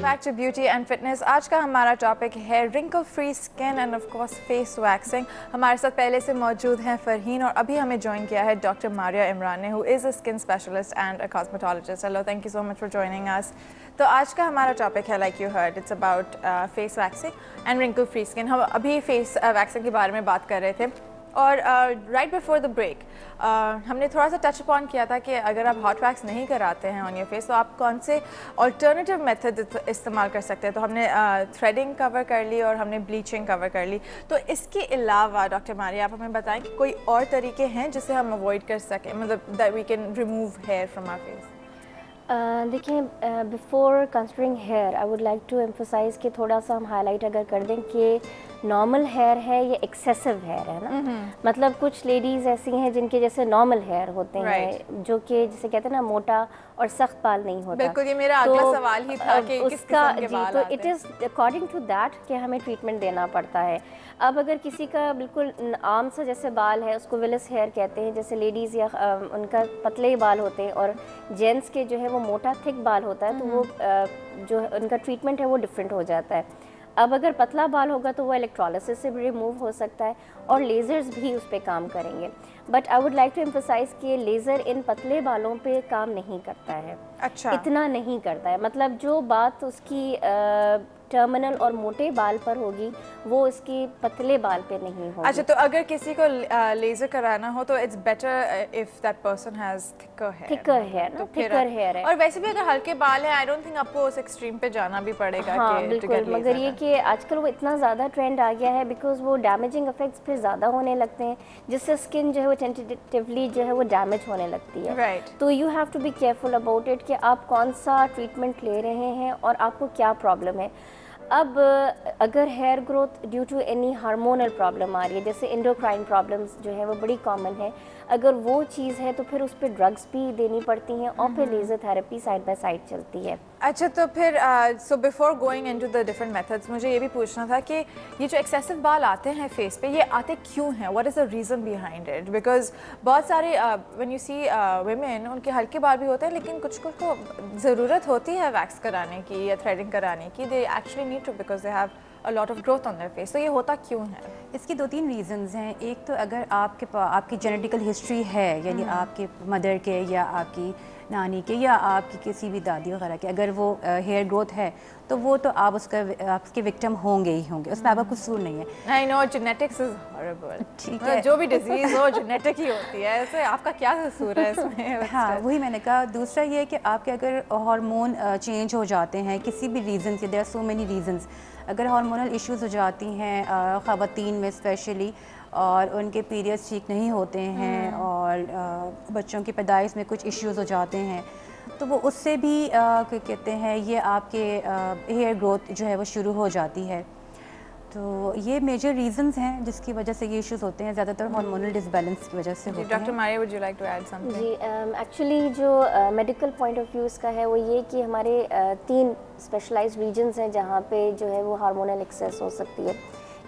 Back to beauty and fitness. आज का हमारा टॉपिक है wrinkle free skin and of course face waxing. हमारे साथ पहले से मौजूद हैं फरहीन और अभी हमें ज्वाइन किया है डॉक्टर मारिया इमरान ने, who is a skin specialist and a cosmetologist. Hello, thank you so much for joining us. तो आज का हमारा टॉपिक है, like you heard, it's about face waxing and wrinkle free skin. हम अभी फेस वैक्सिंग के बारे में बात कर रहे थे और राइट बिफोर द ब्रेक हमने थोड़ा सा टच अपॉन किया था कि अगर आप हॉट वैक्स नहीं कराते हैं ऑन योर फेस तो आप कौन से अल्टरनेटिव मेथड इस्तेमाल कर सकते हैं। तो हमने थ्रेडिंग कवर कर ली और हमने ब्लीचिंग कवर कर ली। तो इसके अलावा डॉक्टर मारिया, आप हमें बताएं कि कोई और तरीके हैं जिससे हम अवॉइड कर सकें, मतलब that we can remove hair from our face. देखिए, before considering hair I would like to emphasise कि थोड़ा सा हम हाईलाइट अगर कर दें कि नॉर्मल हेयर है या एक्सेसिव हेयर है ना। मतलब कुछ लेडीज़ ऐसी हैं जिनके जैसे नॉर्मल हेयर होते हैं जो कि जिसे कहते हैं ना मोटा और सख्त बाल नहीं होता। बिल्कुल, ये मेरा अगला सवाल ही था कि किस किस्म के बाल तो it is according to that कि हमें ट्रीटमेंट देना पड़ता है। अब अगर किसी का बिल्कुल आम सा जैसे बाल है, उसको विलिस हेयर कहते हैं, जैसे लेडीज़ या उनका पतले ही बाल होते हैं और जेंट्स के जो है वो मोटा थिक बाल होता है, तो वो जो उनका ट्रीटमेंट है वो डिफरेंट हो जाता है। अब अगर पतला बाल होगा तो वो इलेक्ट्रोलिसिस से भी रिमूव हो सकता है और लेज़र्स भी उस पर काम करेंगे। But I would like to emphasise कि लेज़र इन पतले बालों पे काम नहीं करता है। अच्छा, इतना नहीं करता है। मतलब जो बात उसकी टर्मिनल और मोटे बाल पर होगी वो इसकी पतले बाल पे नहीं होगी। अच्छा, तो अगर किसी को लेजर कराना हो तो it's better if that person has thicker hair ना, थिकर हेयर है। और वैसे भी अगर हल्के बाल हैं, आई डोंट थिंक आपको उस एक्सट्रीम पे जाना भी पड़ेगा। हाँ बिल्कुल, मगर ये कि आजकल वो इतना ज़्यादा ट्रेंड आ गया है बिकॉज वो डैमेजिंग इफेक्ट्स फिर ज़्यादा होने लगते हैं, जिससे स्किन जो है वो टेंटेटिवली जो है वो डैमेज होने लगती है। राइट। तो you have to be careful about it कि आप कौन सा ट्रीटमेंट ले रहे हैं और आपको क्या प्रॉब्लम है। अब अगर hair growth due to any hormonal problem आ रही है, जैसे एंडोक्राइन प्रॉब्लम्स जो है वो बड़ी कॉमन है, अगर वो चीज़ है तो फिर उस पर ड्रग्स भी देनी पड़ती हैं और फिर laser therapy side by side चलती है। अच्छा, तो फिर so before going into the different methods, मुझे ये भी पूछना था कि ये जो एक्सेसिव बाल आते हैं फेस पे, ये आते क्यों हैं? What is the reason behind it? Because बहुत सारे व्हेन यू सी वुमेन, उनके हल्के बाल भी होते हैं लेकिन कुछ कुछ को ज़रूरत होती है वैक्स कराने की या थ्रेडिंग कराने की। They actually need to because they have a lot of growth on their face। तो ये होता क्यों है? इसकी दो तीन रीज़न्स हैं। एक तो अगर आपकी जेनेटिकल हिस्ट्री है, यानी आपके मदर के या आपकी नानी के या आपकी किसी भी दादी वगैरह के, अगर वो हेयर ग्रोथ है तो वो तो आप उसके विक्टिम होंगे ही होंगे, उसमें आपका कसूर नहीं है। I know genetics is horrible. ठीक है, जो भी डिजीज हो जेनेटिक ही होती है, ऐसे आपका क्या कसूर है इसमें? हाँ, वही मैंने कहा। दूसरा ये है कि आपके अगर हार्मोन चेंज हो जाते हैं किसी भी रीज़न से, there are so many reasons, अगर हार्मोनल इश्यूज हो जाती हैं ख़वातीन में स्पेशली, और उनके पीरियड्स ठीक नहीं होते हैं और बच्चों की पैदाइश में कुछ इश्यूज हो जाते हैं, तो वो उससे भी क्या कहते हैं, ये आपके हेयर ग्रोथ जो है वो शुरू हो जाती है। तो ये मेजर रीजंस हैं जिसकी वजह से ये इश्यूज होते हैं, ज़्यादातर हार्मोनल डिसबैलेंस की वजह से होते हैं। Doctor Maria, would you like to add something? जी, एक्चुअली जो मेडिकल पॉइंट ऑफ व्यू का है वो ये कि हमारे 3 स्पेशलाइज्ड रीजन्स हैं जहाँ पे जो है वो हार्मोनल एक्सेस हो सकती है।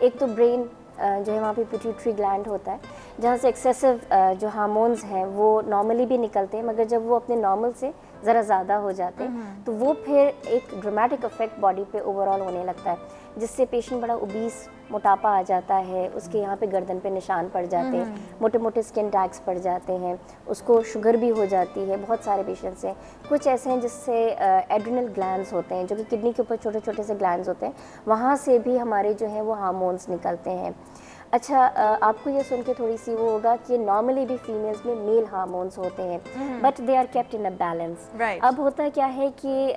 एक तो ब्रेन जो है वहाँ पे पिट्यूटरी ग्लैंड होता है, जहाँ से एक्सेसिव जो हार्मोन्स हैं वो नॉर्मली भी निकलते हैं, मगर जब वो अपने नॉर्मल से ज़रा ज़्यादा हो जाते हैं तो वो फिर एक ड्रामेटिक इफेक्ट बॉडी पे ओवरऑल होने लगता है, जिससे पेशेंट बड़ा ओबीस, मोटापा आ जाता है, उसके यहाँ पे गर्दन पे निशान पड़ जाते हैं, मोटे मोटे स्किन टैग्स पड़ जाते हैं, उसको शुगर भी हो जाती है। बहुत सारे पेशेंट्स हैं, कुछ ऐसे हैं जिससे एड्रिनल ग्लैंड्स होते हैं जो कि किडनी के ऊपर छोटे छोटे से ग्लैंड्स होते हैं, वहाँ से भी हमारे जो हैं वो हार्मोन्स निकलते हैं। अच्छा, आपको ये सुन के थोड़ी सी वो होगा कि नॉर्मली भी फीमेल्स में मेल हार्मोन्स होते हैं but they are kept in a balance. अब होता क्या है कि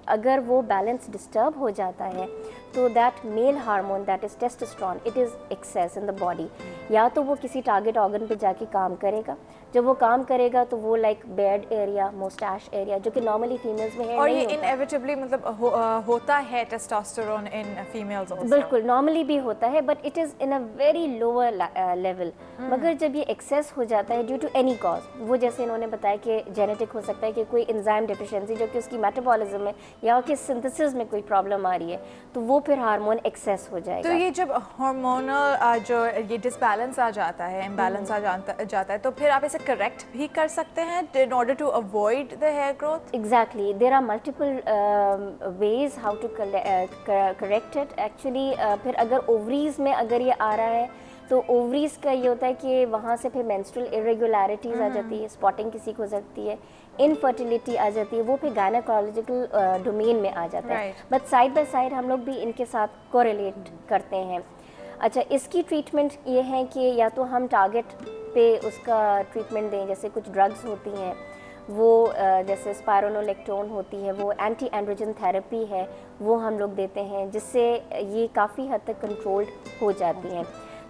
अगर वो बैलेंस डिस्टर्ब हो जाता है तो that male hormone that is testosterone, it is excess in the body, या तो वो किसी टारगेट ऑर्गन पे जाके काम करेगा, जब वो काम करेगा तो वो लाइक बेड एरिया, मोस्टैश एरिया, जो कि नॉर्मली फीमेल्स में है और नहीं ये होता। इनएविटेबली मतलब होता है टेस्टोस्टेरोन इन फीमेल्स आल्सो? बिल्कुल, नॉर्मली भी होता है but it is in a very lower level. मगर जब ये एक्सेस हो जाता है ड्यू टू एनी कॉज, वो जैसे इन्होंने बताया कि जेनेटिक हो सकता है कि कोई एंजाइम डेफिशिएंसी जो कि उसकी मेटाबॉलिज्म में या कि सिंथेसिस में कोई प्रॉब्लम आ रही है तो वो फिर हार्मोन एक्सेस हो जाएगा। तो ये जब हार्मोनल जो ये डिसबैलेंस आ जाता है, इम्बैलेंस आ जाता है, तो फिर आप इसे करेक्ट भी कर सकते हैं in order to avoid the hair growth? Exactly, there are multiple ways how to correct it actually। फिर अगर ओवरीज में अगर ये आ रहा है तो ओवरीज का ये होता है कि वहाँ से फिर मेंस्ट्रुअल इरेगुलरिटीज़ आ जाती है, स्पॉटिंग किसी को हो सकती है, इनफर्टिलिटी आ जाती है, वो फिर गायनेकोलॉजिकल डोमेन में आ जाता है। बट साइड बाय साइड हम लोग भी इनके साथ कोरिलेट करते हैं। अच्छा, इसकी ट्रीटमेंट ये है कि या तो हम टारगेट पे उसका ट्रीटमेंट दें, जैसे कुछ ड्रग्स होती हैं वो जैसे स्पाइरोनोलेक्टोन होती है, वो एंटी एंड्रोजन थेरेपी है, वो हम लोग देते हैं जिससे ये काफ़ी हद तक कंट्रोल्ड हो जाती हैं।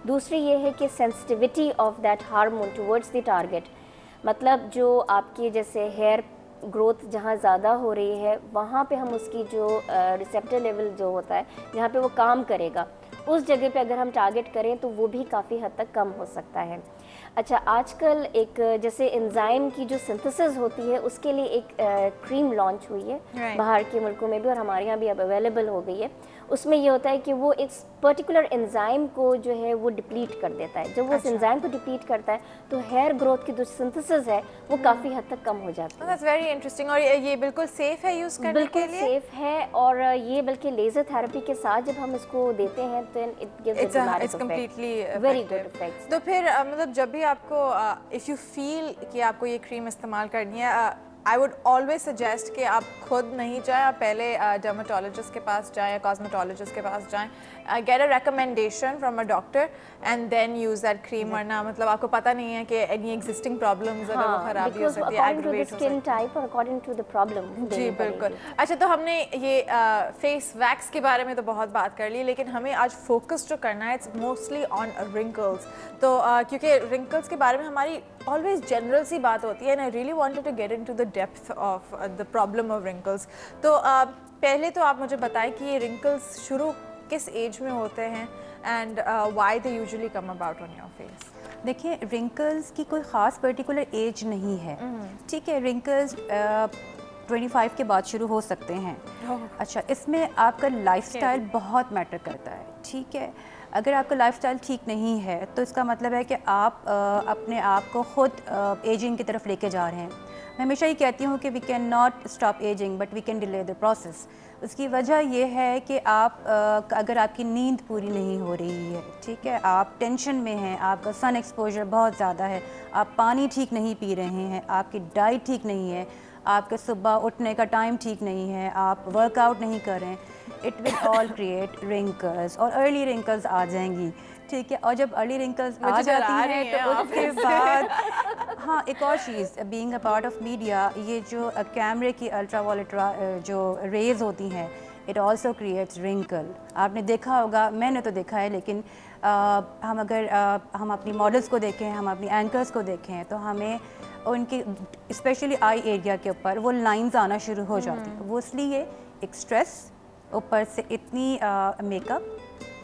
दूसरी ये है कि sensitivity of that hormone towards the target, मतलब जो आपकी जैसे हेयर ग्रोथ जहाँ ज़्यादा हो रही है वहाँ पे हम उसकी जो रिसेप्टर लेवल जो होता है जहाँ पे वो काम करेगा उस जगह पे अगर हम टारगेट करें तो वो भी काफ़ी हद तक कम हो सकता है। अच्छा, आजकल एक जैसे एंजाइम की जो सिंथेसिस होती है उसके लिए एक क्रीम लॉन्च हुई है बाहर के मुल्कों में भी और हमारे यहाँ भी अब अवेलेबल हो गई है। उसमें ये होता है कि वो एक पर्टिकुलर एंजाइम को जो है वो डिप्लीट कर देता है। जब वो उस एंजाइम को डिप्लीट करता है तो हेयर ग्रोथ की जो सिंथेसिस है वो काफ़ी हद तक कम हो जाती है। That's very interesting। और ये बिल्कुल सेफ है यूज़ करने के लिए? बिल्कुल सेफ है, और ये बल्कि लेज़र थेरेपी के साथ जब हम इसको देते हैं तो it gives it's completely very good effects. तो फिर मतलब जब भी आपको इफ़ यू फील कि आपको ये क्रीम इस्तेमाल करनी है, आई वुड ऑलवेज सजेस्ट कि आप खुद नहीं जाएं, आप पहले डर्माटोलॉजिस्ट के पास जाएं या कॉस्मेटोलॉजिस्ट के पास जाएं, get a recommendation from a doctor and then use that cream. वरना मतलब आपको पता नहीं है कि एनी एग्जिस्टिंग प्रॉब्लम्स अगर वो खराबी हो सकती है, एग्रीवेट हो सकती है। स्किन टाइप और अकॉर्डिंग टू द प्रॉब्लम। जी बिल्कुल। अच्छा, तो हमने ये फेस वैक्स के बारे में तो बहुत बात कर ली, लेकिन हमें आज फोकस जो करना है इट्स मोस्टली ऑन रिंकल्स। तो क्योंकि रिंकल्स के बारे में हमारी ऑलवेज जनरल सी बात होती है and I really wanted to get into the depth of the problem of wrinkles. तो पहले तो आप मुझे बताएं कि ये रिंकल्स शुरू किस एज में होते हैं and why they usually come about on your face? देखिए, रिंकल्स की कोई ख़ास पर्टिकुलर एज नहीं है, ठीक है। रिंकल्स 25 के बाद शुरू हो सकते हैं। अच्छा, इसमें आपका लाइफस्टाइल बहुत मैटर करता है, ठीक है। अगर आपका लाइफस्टाइल ठीक नहीं है तो इसका मतलब है कि आप अपने आप को ख़ुद एजिंग की तरफ लेके जा रहे हैं। मैं हमेशा ये कहती हूँ कि we can not stop ageing but we can delay the process. उसकी वजह ये है कि आप अगर आपकी नींद पूरी नहीं हो रही है, ठीक है, आप टेंशन में हैं, आपका सन एक्सपोजर बहुत ज़्यादा है, आप पानी ठीक नहीं पी रहे हैं, आपकी डाइट ठीक नहीं है, आपके सुबह उठने का टाइम ठीक नहीं है, आप वर्कआउट नहीं कर रहे हैं, it will all create wrinkles और अर्ली रिंकल्स आ जाएंगी, ठीक है। और जब अर्ली रिंकल्स आ जाती हैं तो उसके बाद हाँ, एक और चीज़, being a part of media, ये जो कैमरे की अल्ट्रावायलेट जो रेज होती हैं इट ऑल्सो क्रिएट्स रिंकल। आपने देखा होगा, मैंने तो देखा है, लेकिन हम अगर हम अपनी मॉडल्स को देखें, हम अपनी एंकर्स को देखें तो हमें उनकी स्पेशली आई एरिया के ऊपर वो लाइंस आना शुरू हो जाती हैं। वो इसलिए एक स्ट्रेस, ऊपर से इतनी मेकअप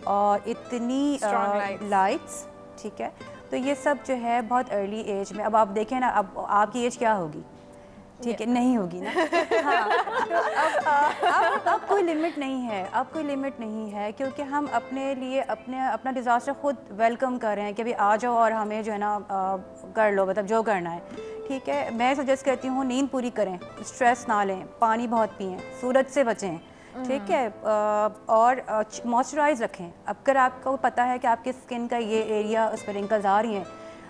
और इतनी लाइट्स, ठीक है। तो ये सब जो है बहुत अर्ली एज में, अब आप देखें ना, अब आपकी एज क्या होगी, ठीक है, नहीं होगी ना। हाँ, तो अब कोई लिमिट नहीं है, अब कोई लिमिट नहीं है, क्योंकि हम अपने लिए अपना डिज़ास्टर खुद वेलकम कर रहे हैं कि अभी आ जाओ और हमें जो है ना कर लो, मतलब जो करना है, ठीक है। मैं सजेस्ट करती हूँ नींद पूरी करें, स्ट्रेस ना लें, पानी बहुत पिएं, सूरज से बचें, ठीक है, और मॉइस्चराइज रखें। अगर आपको पता है कि आपकी स्किन का ये एरिया उस पर रिंकल्स आ रही हैं,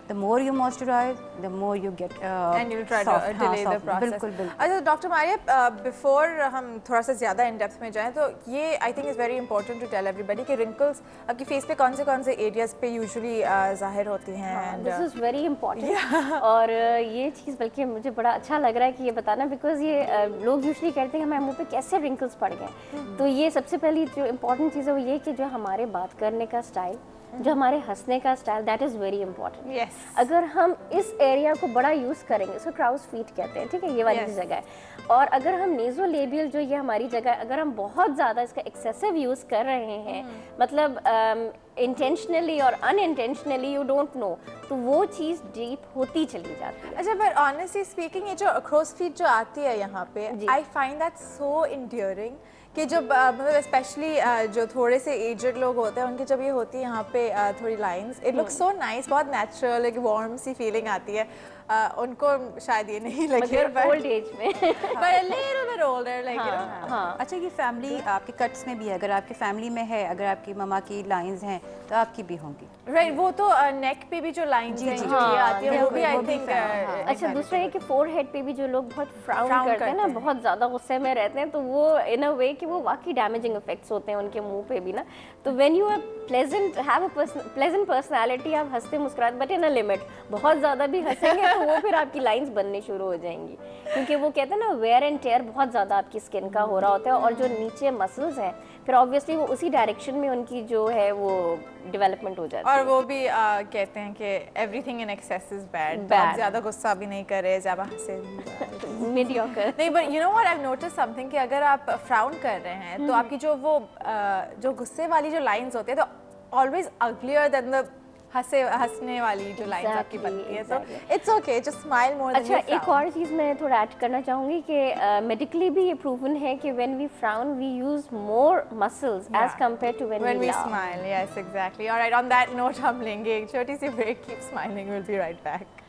the more you moisturize, the more you get and you'll try to delay the process. बिल्कुल बिल्कुल। अच्छा डॉक्टर मारिया, बिफोर हम थोड़ा सा ज़्यादा इन डेप्थ में जाएं तो ये I think is very important to tell everybody कि रिंकल्स आपकी फेस पे कौन से एरियाज पे यूजुअली ज़ाहिर होती हैं। दिस इज़ वेरी इंपॉर्टेंट और ये चीज़ बल्कि मुझे बड़ा अच्छा लग रहा है कि ये बताना, बिकॉज ये लोग यूजुअली कहते हैं हमारे मुँह पे कैसे रिंकल्स पड़ गए। तो ये सबसे पहली जो इम्पोर्टेंट चीज़ है वो ये कि जो हमारे बात करने का स्टाइल, جو ہمارے ہنسنے کا style that is very important. Yes. اگر ہم اس ایریا کو بڑا یوز کریں گے, اس کو کراؤز فیٹ کہتے ہیں, ٹھیک ہے, یہ والی جگہ ہے, اور اگر ہم نیزو لیبیل جو یہ ہماری جگہ ہے, اگر ہم بہت زیادہ اس کا ایکسیسو یوز کر رہے ہیں, مطلب انٹینشنلی اور ان انٹینشنلی یو ڈونٹ نو, تو وہ چیز ڈیپ ہوتی چلی جاتی ہے. اچھا, پر آنیسٹلی اسپیکنگ یہ جو کروز فیٹ جو آتی ہے یہاں پہ, I find that so enduring کہ جب مطلب اسپیشلی جو تھوڑے سے ایجڈ لوگ ہوتے ہیں ان کی جب یہ ہوتی ہے یہاں پہ تھوڑی lines, it look so nice, بہت نیچرل, ایک وارم سی فیلنگ آتی ہے. ان کو شاید یہ نہیں لگے اولڈ ایج میں, اچھا یہ فیملی آپ کے کٹس میں بھی ہے, اگر آپ کی فیملی میں ہے, اگر آپ کی مما کی لائنز ہیں تو آپ کی بھی ہوں گی, رائٹ, وہ تو نیک پہ بھی جو لائنز ہیں جو یہ آتی ہے وہ بھی آئی تھنک. اچھا دوسرا یہ کہ فور ہیڈ پہ بھی جو لوگ بہت فراؤن کرتے ہیں نا, بہت زیادہ غصے میں رہتے ہیں, تو وہ ان اے وے کہ وہ واقعی ڈیمیجنگ افیکٹس ہوتے ہیں ان کے منہ پہ بھی نا. تو when you are pleasant, have a pleasant personality, آپ ہنستے مسکراتے, بٹ ان اے لمٹ, بہت زیادہ بھی ہنسیں گے تو وہ پھر آپ کی لائنز بننی شروع ہو جائیں گی, کیونکہ وہ کہتے ہیں نا ویئر اینڈ ٹیئر بہت زیادہ آپ کی اسکن کا ہو رہا ہوتا ہے, اور جو نیچے مسلز ہیں پھر آبویسلی وہ اسی ڈائریکشن میں ان کی جو ہے وہ ڈیولپمنٹ ہو جاتی ہے. اور وہ بھی کہتے ہیں کہ everything in excess is bad, زیادہ غصہ بھی نہیں کرے, زیادہ ہنسے میڈیوکر نہیں. But you know what, I notice something کہ اگر آپ فراؤن کر رہے ہیں تو آپ کی جو وہ جو غصے والی جو لائنز ہوتے ہیں تو آلویز اگلیئر دین دا ہنسنے والی جو لائنز آپ کی بنتی ہے. تو اٹس اوکے, جسٹ اسمائل مور. اچھا ایک اور چیز میں تھوڑا ایڈ کرنا چاہوں گی کہ میڈیکلی بھی یہ پروون ہے کہ when we frown we use more muscles as compare to when we smile. Yes exactly. Alright, on that note ہم لیں گے ایک چھوٹی سی break. Keep smiling, we'll be right back.